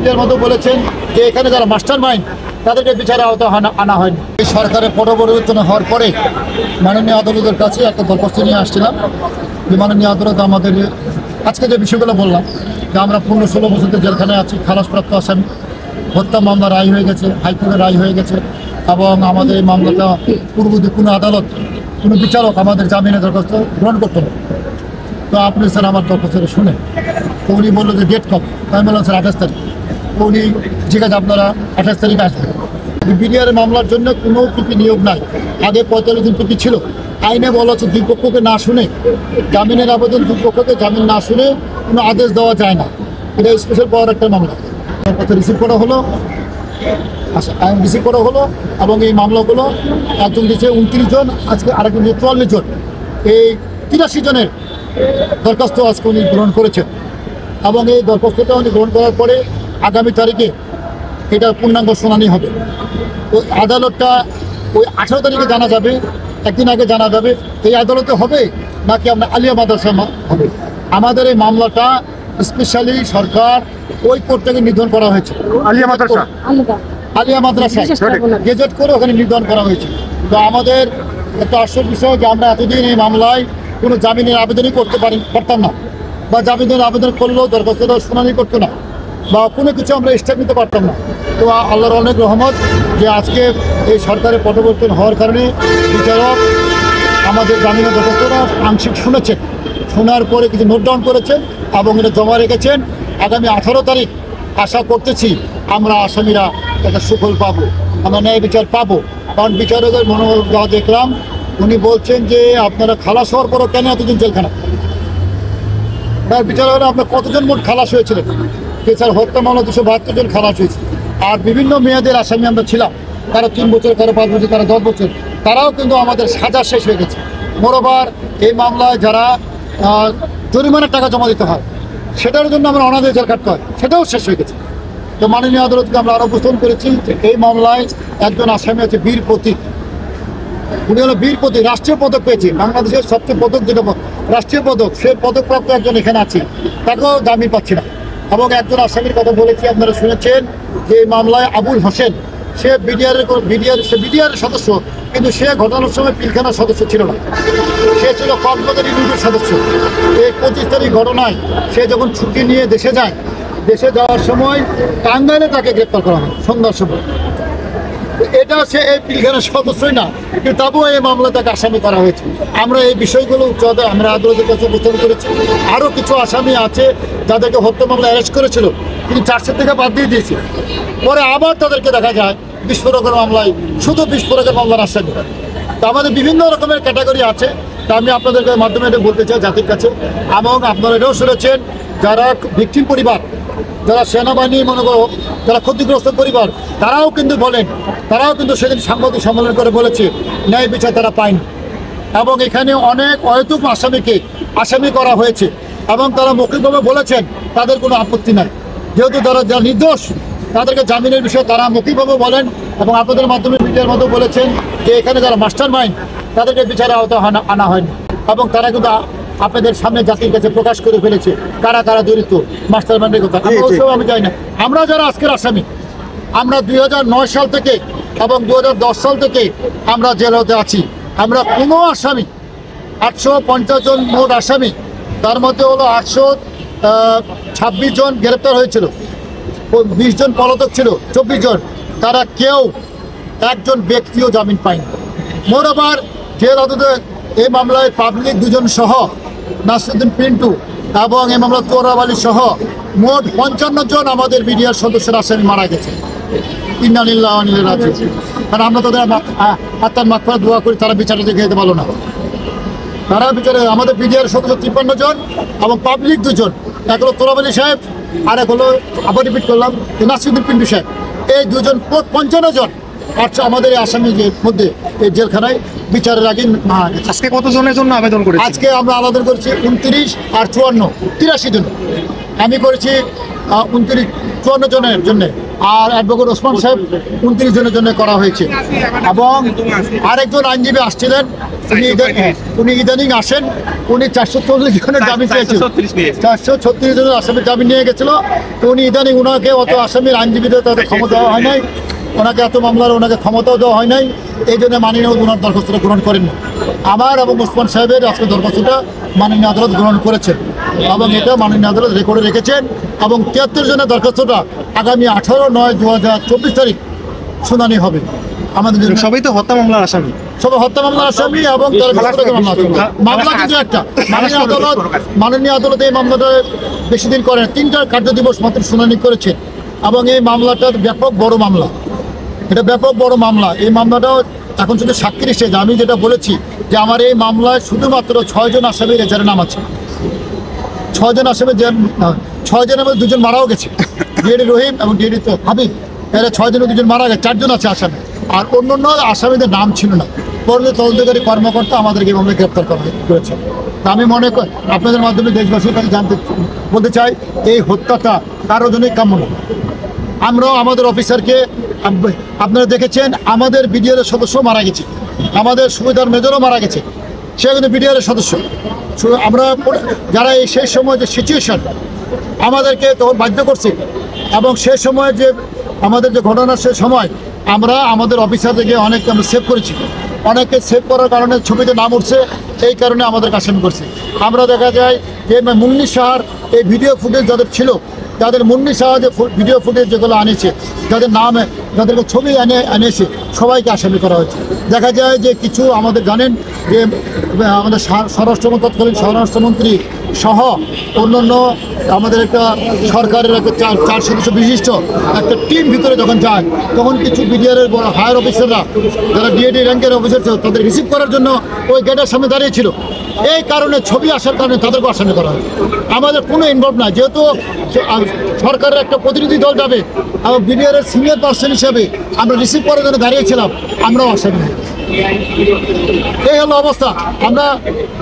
মিডিয়ার মতো বলেছেন যে এখানে যারা মাস্টার মাইন্ড তাদেরকে বিচারে আওতা আনা হয়নি। এই সরকারের পরিবর্তন হওয়ার পরে মাননীয় আদালতের কাছে একটা দরখাস্ত নিয়ে আসছিলাম যে মাননীয় আদালত আমাদের আজকে যে বিষয়গুলো বললাম যে আমরা 15-16 বছর জেলখানায় আছি, খালাসপ্রাপ্ত আসামি, হত্যা মামলা রায় হয়ে গেছে, হাইকোর্টের রায় হয়ে গেছে, এবং আমাদের এই মামলাটা পূর্ববর্তী কোনো আদালত কোনো বিচারক আমাদের জামিনের দরখাস্ত গ্রহণ করতো না। তো আপনি স্যার আমার দরখাস্তটা শুনেন। তো উনি বললো যে ডেট কবে, আমি বললাম স্যার 28 তারিখ। তো উনি ঠিক আছে আপনারা 28 তারিখ আসবেন। বিডিআর মামলার জন্য কোনো পিপি নিয়োগ নাই। আগে 45 দিন পিপি ছিল। আইনে বলা হচ্ছে দুই পক্ষকে না শুনে, জামিনের আবেদন দুই পক্ষকে জামিন না শুনে কোনো আদেশ দেওয়া যায় না। এটা স্পেশাল পাওয়ার একটা মামলা। রিসিভ করা হলো, আইন রিসিভ করা হলো, এবং এই মামলাগুলো একজন দিচ্ছে 29 জন, আজকে আরেকজন দিচ্ছে 44 জন। এই 83 জনের দরখাস্ত আজকে উনি গ্রহণ করেছেন, এবং এই দরখাস্তটা উনি গ্রহণ করার পরে আগামী তারিখে এটা পূর্ণাঙ্গ শুনানি হবে। তো আদালতটা ওই 18 তারিখে জানা যাবে, একদিন আগে জানা যাবে এই আদালতে হবে নাকি আমরা আলিয়া মাদ্রাসা হবে। আমাদের এই মামলাটা স্পেশালি সরকার ওই কোর্ট থেকে নির্ধারণ করা হয়েছে, আলিয়া মাদ্রাসা গেজেট করে ওখানে নির্ধারণ করা হয়েছে। তো আমাদের একটা আশ্চর্য বিষয় যে আমরা এতদিন এই মামলায় কোনো জামিনের আবেদনই করতে পারতাম না, বা জামিনের আবেদন করলেও দরখাস্তটা শুনানি করতো না, বা কোনো কিছু আমরা স্টেপ নিতে পারতাম না। তো আল্লাহর অনেক রহমত যে আজকে এই সরকারের পরিবর্তন হওয়ার কারণে বিচারক আমাদের জামিনের দরখাস্তটা আংশিক শুনেছেন, শোনার পরে কিছু নোট ডাউন করেছেন এবং এটা জমা রেখেছেন। আগামী 18 তারিখ আশা করতেছি আমরা আসামিরা একটা সুফল পাবো, আমরা ন্যায় বিচার পাবো। কারণ বিচারকের মনোভাব যা দেখলাম, উনি বলছেন যে আপনারা খালাস হওয়ার পরও কেন এতদিন জেলখানা। তার বিচার হলে আপনার কতজন মোট খালাস হয়েছিলেন? স্যার হত্যা মামলা 272 জন খালাস হয়েছে। আর বিভিন্ন মেয়াদের আসামি আমরা ছিলাম, কারো 3 বছর, কারো 5 বছর, কারো 10 বছর, তারাও কিন্তু আমাদের সাজা শেষ হয়ে গেছে। মোরবার এই মামলায় যারা জরিমানার টাকা জমা দিতে হয় সেটার জন্য আমরা অনাদায়ী জেল কাটতে হয়, সেটাও শেষ হয়ে গেছে। তো মাননীয় আদালতকে আমরা আরও উপস্থাপন করেছি যে এই মামলায় একজন আসামি আছে বীর প্রতীক। উনি হলো বীর প্রতীক, রাষ্ট্রীয় পদক পেয়েছে, বাংলাদেশের সবচেয়ে পদক যেটা রাষ্ট্রীয় পদক, সে পদকপ্রাপ্ত একজন এখানে আছে, তাকেও জামিন পাচ্ছি না। এবং একজন আসামির কথা বলেছি, আপনারা শুনেছেন যে এই মামলায় আবুল হোসেন, সে বিডিআরের সদস্য, কিন্তু সে ঘটনার সময় পিলখানার সদস্য ছিল না, সে ছিল কক্সবাজার ইউনিটের সদস্য। এই 25 তারিখ ঘটনায় সে যখন ছুটি নিয়ে দেশে যায়, দেশে যাওয়ার সময় টাঙ্গাইলে তাকে গ্রেপ্তার করা হয় সন্ধ্যার সময়। এটা সে এই পিলখানার সদস্যই না, কিন্তু তবুও এই মামলা তাকে আসামি করা হয়েছে। আমরা এই বিষয়গুলো আমরা আদালতের কাছে উপস্থাপন করেছি। আরও কিছু আসামি আছে যাদেরকে হত্যা মামলা অ্যারেস্ট করেছিল, কিন্তু চার্জশিট থেকে বাদ দিয়ে দিয়েছে। পরে আবার তাদেরকে দেখা যায় বিস্ফোরকের মামলায়, শুধু বিস্ফোরকের মামলার আসামি। তো আমাদের বিভিন্ন রকমের ক্যাটাগরি আছে। তা আমি আপনাদেরকে মাধ্যমে এটা বলতে চাই জাতির কাছে, এবং আপনারা এটাও শুনেছেন যারা ভিকটিম পরিবার, যারা সেনাবাহিনী মনে করো, যারা ক্ষতিগ্রস্ত পরিবার, তারাও কিন্তু বলেন, তারাও কিন্তু সেদিন সাংবাদিক সম্মেলন করে বলেছে ন্যায় বিচার তারা পায়নি। এবং এখানে অনেক অহেতুক আসামিকে আসামি করা হয়েছে, এবং তারা মৌখিকভাবে বলেছেন তাদের কোনো আপত্তি নাই, যেহেতু তারা যারা নির্দোষ তাদেরকে জামিনের বিষয়ে তারা মৌখিকভাবে বলেন। এবং আপনাদের মাধ্যমে মিডিয়ার মতো বলেছেন যে এখানে যারা মাস্টার মাইন্ড তাদেরকে বিচারে আওতা আনা হয়নি, এবং তারা কিন্তু আপনাদের সামনে জাতির কাছে প্রকাশ করে ফেলেছে কারা কারা জড়িত মাস্টার মাইন্ডের কথা। আমি জানি না। আমরা যারা আজকের আসামি, আমরা 2009 সাল থেকে এবং 2010 সাল থেকে আমরা জেলতে আছি। আমরা কোনো আসামি 850 জন মোট আসামি, তার মধ্যে হলো 826 জন গ্রেপ্তার হয়েছিল, 20 জন পলাতক ছিল, 24 জন, তারা কেউ একজন ব্যক্তিও জামিন পায়নি। মোরবার জেল আদালতে এই মামলায় পাবলিক 2 জন সহ নাসিরুদ্দিন পিন্টু এবং এই মামলা তোরাব আলী সহ মোট 55 জন আমাদের বিডিআর সদস্যের আসামি মারা গেছে। ইন্না লিল্লাহি ওয়া ইন্না ইলাইহি রাজিউন। কারণ আমরা তাদের আত্মার মাগফিরাত দোয়া করি, তারা বিচারে দেখে যেতে পারলো না। তারা বিচারে আমাদের বিডিআর সদস্য 53 জন এবং পাবলিক 2 জন, এক হলো তোরাব আলী সাহেব, আর এক হলো আবার রিপিট করলাম নাসিরুদ্দিন পিন্টু সাহেব। এই 2 জন 55 জন আমাদের এই আসামিদের মধ্যে এই জেলখানায় বিচারের আগে মারা গেছে। আজকে কতজনের জন্য আবেদন করেছি? আজকে আমরা আলাদা করেছি 29 আর 54, 83 জন। আমি করেছি 54 জনের জন্য, আর অ্যাডভোকেট ওসমান সাহেব 29 জনের জন্য করা হয়েছে। এবং আরেকজন আইনজীবী আসছিলেন, উনি ইদানিং আসেন, উনি 440 জনের জামিন পেয়েছেন, 436 জনের আসামির জামিন নিয়ে গেছিল। তো উনি ইদানিং ওনাকে অত আসামির আইনজীবীদের তাদের ক্ষমতা দেওয়া হয় নাই, ওনাকে এত মামলার ওনাকে ক্ষমতাও দেওয়া হয় নাই, এই জন্য মাননীয় ওনার দরখাস্তটা গ্রহণ করেননি। আমার এবং ওসমান সাহেবের আজকে দরখাস্তটা মাননীয় আদালত গ্রহণ করেছেন এবং এটা মাননীয় আদালত রেকর্ডে রেখেছেন। এবং 73 জনের দরখাস্তটা আগামী 18/9/2024 তারিখ শুনানি হবে। আমাদের সবাই তো হত্যা মামলার আসামি, সবাই হত্যা মামলার আসামি এবং মামলা কিন্তু একটা মাননীয় আদালত এই মামলাটা বেশি দিন করেন, 3টা কার্য দিবস মাত্র শুনানি করেছেন। এবং এই মামলাটা ব্যাপক বড় মামলা, এটা ব্যাপক বড় মামলা। এই মামলাটাও এখন শুধু সাক্ষীর স্টেজ। আমি যেটা বলেছি যে আমার এই মামলায় শুধুমাত্র 6 জন আসামির এজাহারে নাম আছে। 6 জন আসামির 6 জনের মধ্যে 2 জন মারাও গেছে, ডিএডি রহিম এবং ডিএডি হাবিব, এরা 6 জনের 2 জন মারা গেছে, 4 জন আছে আসামি। আর অন্য আসামিদের নাম ছিল না। পরবর্তী তদন্তকারী কর্মকর্তা আমাদেরকে এই মামলায় গ্রেপ্তার করেছে। তা আমি মনে করি আপনাদের মাধ্যমে দেশবাসীর কাছে বলতে চাই, এই হত্যাটা কারো জন্যই কাম্য না। আমরাও আমাদের অফিসারকে, আপনারা দেখেছেন আমাদের বিডিআরের সদস্য মারা গেছে, আমাদের সুবিধার মেজরও মারা গেছে, সে কিন্তু বিডিআরের সদস্য। আমরা যারা এই সেই সময় যে সিচুয়েশন আমাদেরকে তখন বাধ্য করছে, এবং সেই সময় যে আমাদের যে ঘটনার সে সময় আমরা আমাদের অফিসারদেরকে অনেককে আমরা সেভ করেছি, অনেককে সেভ করার কারণে ছবিতে নাম উঠছে, এই কারণে আমাদের কাছে করছে। আমরা দেখা যায় যে মুন্নি সাহার এই ভিডিও ফুটেজ যাদের ছিল, যাদের মুন্নি সাহা যে ভিডিও ফুটেজ যেগুলো আনেছে, যাদের নামে যাদেরকে ছবি এনেছে, সবাইকে আসামি করা হয়েছে। দেখা যায় যে কিছু আমাদের জানেন যে আমাদের তৎকালীন স্বরাষ্ট্রমন্ত্রী সহ অন্যান্য আমাদের একটা সরকারের একটা 4 সদস্য বিশিষ্ট একটা টিম ভিতরে যখন যায়, তখন কিছু বিডিআরের বড় হায়ার অফিসাররা যারা ডিএডি র্যাঙ্কের অফিসার ছিল, তাদের রিসিভ করার জন্য ওই গেটের সামনে দাঁড়িয়েছিল। এই কারণে ছবি আসার কারণে তাদেরকে আসামি করা হয়। আমাদের কোনো ইনভলভ নাই, যেহেতু সরকারের একটা প্রতিনিধি দল যাবে এবং বিডিআরের সিনিয়র পার্সন হিসেবে আমরা রিসিভ করার জন্য দাঁড়িয়েছিলাম, আমরাও আসামি হয়ে গেছি। এই হলো অবস্থা। আমরা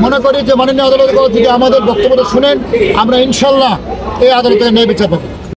মনে করি যে মাননীয় আদালত যদি আমাদের বক্তব্যটা শুনেন, আমরা ইনশাল্লাহ এই আদালতে ন্যায় বিচার পাবো।